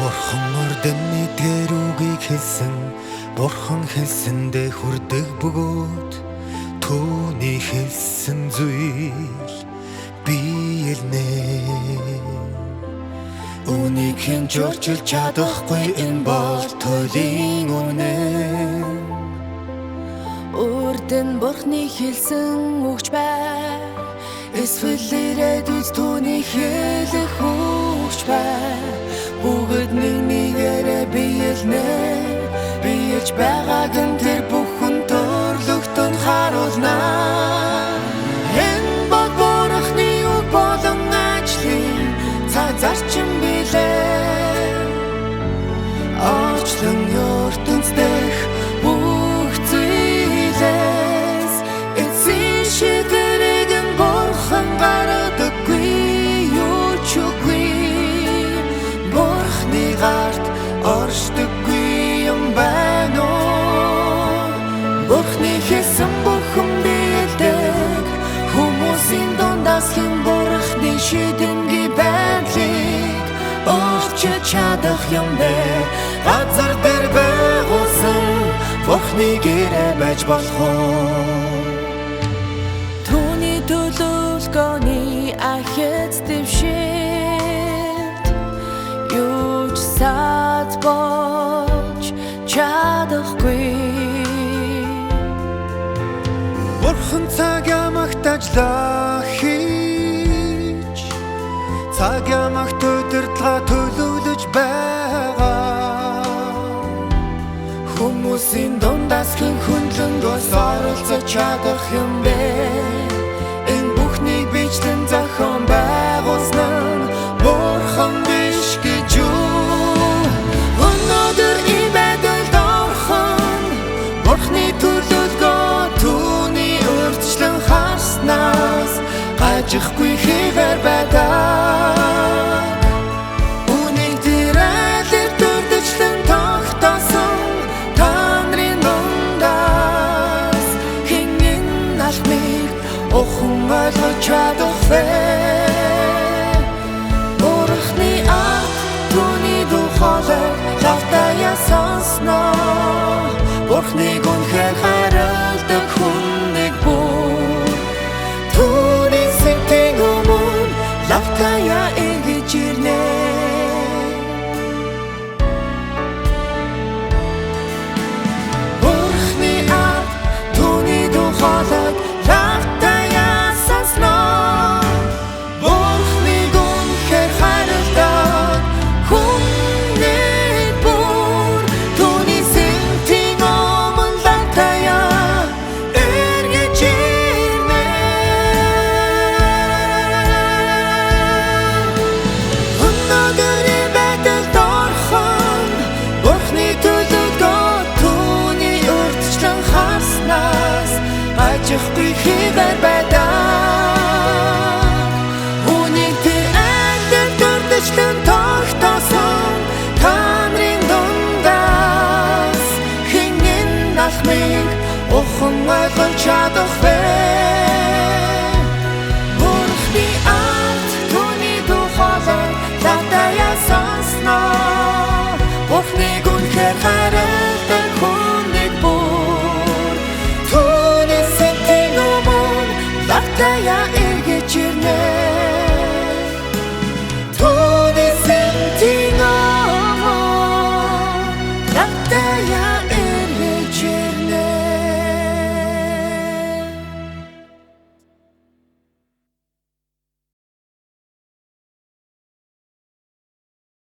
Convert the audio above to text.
Бурхан ордны дээр үгийг хэлсэн, Бурхан хэлсэндээ хүрдэг бөгөөд түүний хэлсэн зүйл биелнэ. Үнийг хэн журчилж чадахгүй, энэ бол туйлын үнэн. Урдын Бурханы хэлсэн үгч бай, эсвэл ирээдүйд түүний хэлэх үгч бай. Бүгд нэгээрээ биелнэ, биелж байгааг нь тэр бүхэн төрлөختөнд харуулна. Энэ бол Бурханы үг болон ажлын цаг зарчим билээ. Орчлон ертөнцийнх бүх зүйлээс эцсийн шийдвэрийг нь Бурхан гаргадаггүй, юу ч үгүй. Бурханы гарт оршдоггүй юм байна уу? Бурханы хэлсэн бүхэн биелдэг, хүмүүсийн дундаас хэн Бурханы шийдэмгий байдлыг өөрчилж чадах юм бэ? Газар дээр байгуулсан Бурханы гэрээ байж болох уу? Түүний төлөвлөгөөний ахиц дэвшилт юу ч сад болж чадахгүй. Бурхан цаг ямагт ажиллаа хийж, цаг ямагт удирдлага төлөвлөж байгаа. Хүмүүсийн дундаас хэн хөндлөнгөөс оролцож чадах юм бэ? Энэ бүхнийг бичлэн зохион байгуулсан нь Бурхан биш гэж юу? Өнөөдөр энэ байдалд орхон Бурханы төлөвлөгөө түүний урьдчилан харснаас гажихгүй хэвээр байдаг. Үнийг тэр айлэр дурдчлан тогтоосон Танрын дундаас хэн энэ алхмыг охин ойлгож чадах вэ? Бурханы ат түүний духалаг лавтая сонсноо. Бурханыг үнэхээр хайрладаг хүн нэг бүр түүний сэтийн өмнө лавтая эргэж ирнэ. Бурханы ат түүний духалаг лавтая сонсноо. Бурханыг үнэхээр хайрладаг хүн нэг бүр түүний сэтийн өмнө лавтая эргэж ирнэ. Өнөөдөр энэ байдалд орхон Бурханы төлөвлөгөө түүний урьдчилан харснаас гажихгүй хэвээр байдаг. Үнийг тэр айлэр дурдчлан тогтоосон Танрын дундаас хэн энэ алхмыг охин ойлгож чадах вэ? Бурханы ат түүний духалаг лавтая сонсноо. Бурханыг үнэхээр хайрладаг хүн нэг бүр түүний сэтийн өмнө лавтая эргэж ирнэ.